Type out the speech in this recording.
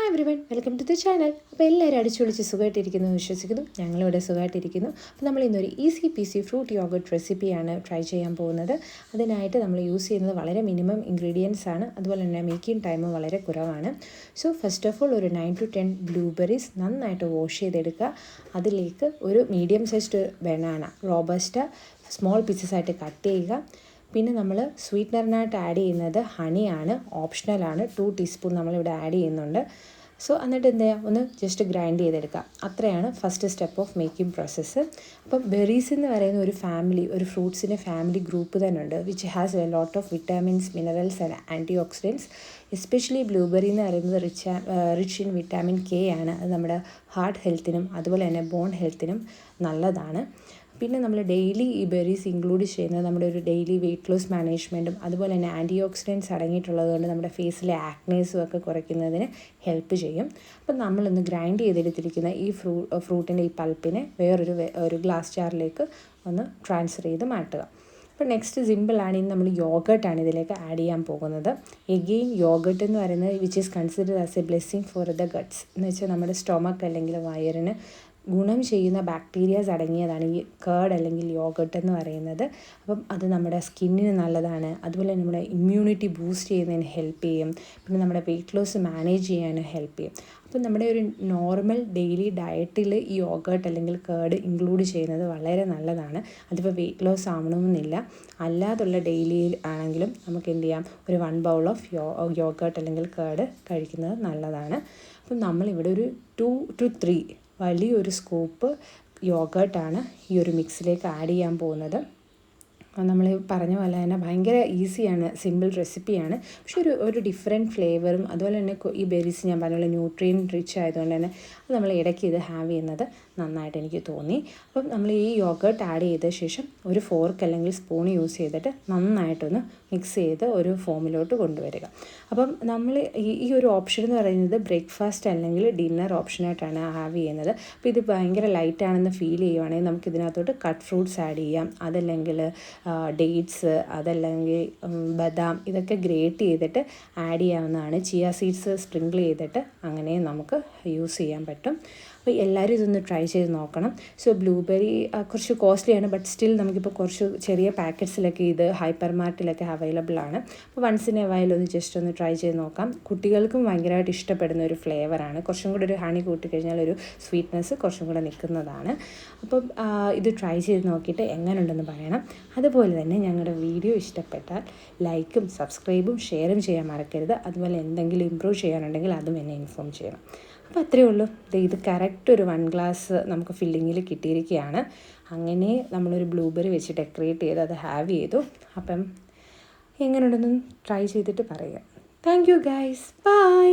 Hi everyone, welcome to the channel. അപ്പോൾ എല്ലാവരും അടിച്ചു വിളിച്ച് സുഖമായിട്ടിരിക്കുന്നു വിശ്വസിക്കുന്നു. ഞങ്ങളിവിടെ സുഖമായിട്ടിരിക്കുന്നു. അപ്പോൾ നമ്മൾ ഇന്നൊരു ഈസി പീസി ഫ്രൂട്ട് യോഗർട്ട് റെസിപ്പിയാണ് ട്രൈ ചെയ്യാൻ പോകുന്നത്. അതിനായിട്ട് നമ്മൾ യൂസ് ചെയ്യുന്നത് വളരെ മിനിമം ഇൻഗ്രീഡിയൻസ് ആണ്. അതുപോലെ തന്നെ മേക്കിംഗ് ടൈമും വളരെ കുറവാണ്. സോ ഫസ്റ്റ് ഓഫ് ഓൾ ഒരു 9 to 10 ബ്ലൂബെറീസ് നന്നായിട്ട് വാഷ് ചെയ്തെടുക്കുക. അതിലേക്ക് ഒരു medium sized banana robusta small pieces ആയിട്ട് കട്ട് ചെയ്യുക. പിന്നെ നമ്മൾ സ്വീറ്റ്നറിനായിട്ട് ആഡ് ചെയ്യുന്നത് ഹണിയാണ്, ഓപ്ഷണലാണ്. 2 ടീസ്പൂൺ നമ്മളിവിടെ ആഡ് ചെയ്യുന്നുണ്ട്. സോ എന്നിട്ട് എന്ത് ചെയ്യുക, ഒന്ന് ജസ്റ്റ് ഗ്രൈൻഡ് ചെയ്തെടുക്കുക. അത്രയാണ് first step of making process. അപ്പം ബെറീസ് എന്ന് പറയുന്ന ഒരു ഫാമിലി, ഒരു ഫ്രൂട്ട്സിൻ്റെ ഫാമിലി ഗ്രൂപ്പ് തന്നെ ഉണ്ട്, which has a lot of vitamins, minerals and antioxidants. Especially blueberry എന്ന് പറയുന്നത് റിച്ച് ഇൻ വിറ്റാമിൻ കെ ആണ്. അത് നമ്മുടെ ഹാർട്ട് ഹെൽത്തിനും അതുപോലെ തന്നെ ബോൺ ഹെൽത്തിനും നല്ലതാണ്. പിന്നെ നമ്മൾ ഡെയിലി ഈ ബെറീസ് ഇൻക്ലൂഡ് ചെയ്യുന്നത് നമ്മുടെ ഒരു ഡെയിലി വെയ്റ്റ് ലോസ് മാനേജ്മെൻറ്റും അതുപോലെ തന്നെ ആൻറ്റി ഓക്സിഡൻസ് അടങ്ങിയിട്ടുള്ളത് കൊണ്ട് നമ്മുടെ ഫേസിലെ ആക്നേസും ഒക്കെ കുറയ്ക്കുന്നതിന് ഹെൽപ്പ് ചെയ്യും. അപ്പം നമ്മളൊന്ന് ഗ്രൈൻഡ് ചെയ്തെടുത്തിരിക്കുന്ന ഈ ഫ്രൂട്ടിൻ്റെ ഈ പൾപ്പിനെ ഒരു ഗ്ലാസ് ജാറിലേക്ക് ഒന്ന് ട്രാൻസ്ഫർ ചെയ്ത് മാറ്റുക. അപ്പോൾ നെക്സ്റ്റ് സിമ്പിളാണ്. ഇനി നമ്മൾ യോഗർട്ടാണ് ഇതിലേക്ക് ആഡ് ചെയ്യാൻ പോകുന്നത്. എഗെയിൻ യോഗർട്ട് എന്ന് പറയുന്നത് which is considered as A blessing for the guts. എന്ന് വെച്ചാൽ നമ്മുടെ സ്റ്റൊമക്ക് അല്ലെങ്കിൽ വയറിന് ഗുണം ചെയ്യുന്ന ബാക്ടീരിയാസ് അടങ്ങിയതാണ് ഈ കേർഡ് അല്ലെങ്കിൽ യോഗർട്ട് എന്ന് പറയുന്നത്. അപ്പം അത് നമ്മുടെ സ്കിന്നിന് നല്ലതാണ്. അതുപോലെ നമ്മുടെ ഇമ്മ്യൂണിറ്റി ബൂസ്റ്റ് ചെയ്യുന്നതിന് ഹെൽപ്പ് ചെയ്യും. പിന്നെ നമ്മുടെ വെയ്റ്റ് ലോസ് മാനേജ് ചെയ്യാനും ഹെൽപ്പ് ചെയ്യും. അപ്പം നമ്മുടെ ഒരു നോർമൽ ഡെയിലി ഡയറ്റിൽ ഈ യോഗർട്ട് അല്ലെങ്കിൽ കേർഡ് ഇൻക്ലൂഡ് ചെയ്യുന്നത് വളരെ നല്ലതാണ്. അതിപ്പോൾ വെയ്റ്റ് ലോസ് ആവണമെന്നില്ല, അല്ലാതുള്ള ഡെയിലി ആണെങ്കിലും നമുക്ക് എന്ത് ചെയ്യാം, ഒരു 1 ബൗൾ ഓഫ് യോഗർട്ട് അല്ലെങ്കിൽ കേർഡ് കഴിക്കുന്നത് നല്ലതാണ്. അപ്പം നമ്മളിവിടെ ഒരു 2 to 3 വലിയൊരു സ്കൂപ്പ് യോഗർട്ടാണ് ഈ ഒരു മിക്സിലേക്ക് ആഡ് ചെയ്യാൻ പോകുന്നത്. നമ്മൾ പറഞ്ഞ പോലെ തന്നെ ഭയങ്കര ഈസിയാണ്, സിമ്പിൾ റെസിപ്പിയാണ്. പക്ഷെ ഒരു ഡിഫറെൻറ്റ് ഫ്ലേവറും അതുപോലെ തന്നെ ഈ ബെറീസ് ഞാൻ പറഞ്ഞ ന്യൂട്രിയൻ റിച്ച് ആയതുകൊണ്ട് തന്നെ അത് നമ്മൾ ഇടയ്ക്ക് ഇത് ഹാവ് ചെയ്യുന്നത് നന്നായിട്ട് എനിക്ക് തോന്നി. അപ്പം നമ്മൾ ഈ യോഗർട്ട് ആഡ് ചെയ്ത ശേഷം ഒരു ഫോർക്ക് അല്ലെങ്കിൽ സ്പൂൺ യൂസ് ചെയ്തിട്ട് നന്നായിട്ടൊന്ന് മിക്സ് ചെയ്ത് ഒരു ഫോമിലോട്ട് കൊണ്ടുവരിക. അപ്പം നമ്മൾ ഈ ഒരു ഓപ്ഷൻ എന്ന് പറയുന്നത് ബ്രേക്ക്ഫാസ്റ്റ് അല്ലെങ്കിൽ ഡിന്നർ ഓപ്ഷനായിട്ടാണ് ഹാവ് ചെയ്യുന്നത്. അപ്പോൾ ഇത് ഭയങ്കര ലൈറ്റാണെന്ന് ഫീൽ ചെയ്യുവാണെങ്കിൽ നമുക്ക് ഇതിനകത്തോട്ട് കട്ട് ഫ്രൂട്ട്സ് ആഡ് ചെയ്യാം, അതല്ലെങ്കിൽ ഡേറ്റ്സ്, അതല്ലെങ്കിൽ ബദാം, ഇതൊക്കെ ഗ്രേറ്റ് ചെയ്തിട്ട് ആഡ് ചെയ്യാവുന്നതാണ്. ചിയ സീഡ്സ് സ്പ്രിങ്കിൾ ചെയ്തിട്ട് അങ്ങനെ നമുക്ക് യൂസ് ചെയ്യാൻ പറ്റും. അപ്പോൾ എല്ലാവരും ഇതൊന്ന് ട്രൈ ചെയ്ത് നോക്കണം. സോ ബ്ലൂബെറി കുറച്ച് കോസ്റ്റ്ലിയാണ്, ബട്ട് സ്റ്റിൽ നമുക്കിപ്പോൾ കുറച്ച് ചെറിയ പാക്കറ്റ്സിലൊക്കെ ഇത് ഹൈപ്പർ മാർട്ടിലൊക്കെ അവൈലബിൾ ആണ്. അപ്പോൾ വൺസ് ഇൻ എ വൈൽ ഒന്ന് ജസ്റ്റ് ഒന്ന് ട്രൈ ചെയ്ത് നോക്കാം. കുട്ടികൾക്കും ഭയങ്കരമായിട്ട് ഇഷ്ടപ്പെടുന്ന ഒരു ഫ്ലേവറാണ്. കുറച്ചും കൂടി ഒരു ഹണി കൂട്ടിക്കഴിഞ്ഞാൽ ഒരു സ്വീറ്റ്നെസ് കുറച്ചും കൂടെ നിൽക്കുന്നതാണ്. അപ്പം ഇത് ട്രൈ ചെയ്ത് നോക്കിയിട്ട് എങ്ങനെയുണ്ടെന്ന് പറയണം. അതുപോലെ തന്നെ ഞങ്ങളുടെ വീഡിയോ ഇഷ്ടപ്പെട്ടാൽ ലൈക്കും സബ്സ്ക്രൈബും ഷെയറും ചെയ്യാൻ മറക്കരുത്. അതുപോലെ എന്തെങ്കിലും ഇമ്പ്രൂവ് ചെയ്യാനുണ്ടെങ്കിൽ അതും എന്നെ ഇൻഫോം ചെയ്യണം. അപ്പോൾ അത്രയേ ഉള്ളൂ. ഇത് കറക്റ്റ് ഒരു 1 ഗ്ലാസ് നമുക്ക് ഫില്ലിങ്ങിൽ കിട്ടിയിരിക്കുകയാണ്. അങ്ങനെ നമ്മളൊരു ബ്ലൂബെറി വെച്ച് ഡെക്കറേറ്റ് ചെയ്ത് അത് ഹാവ് ചെയ്തു. അപ്പം എങ്ങനെയുണ്ടെന്നും ട്രൈ ചെയ്തിട്ട് പറയുക. Thank you guys, by.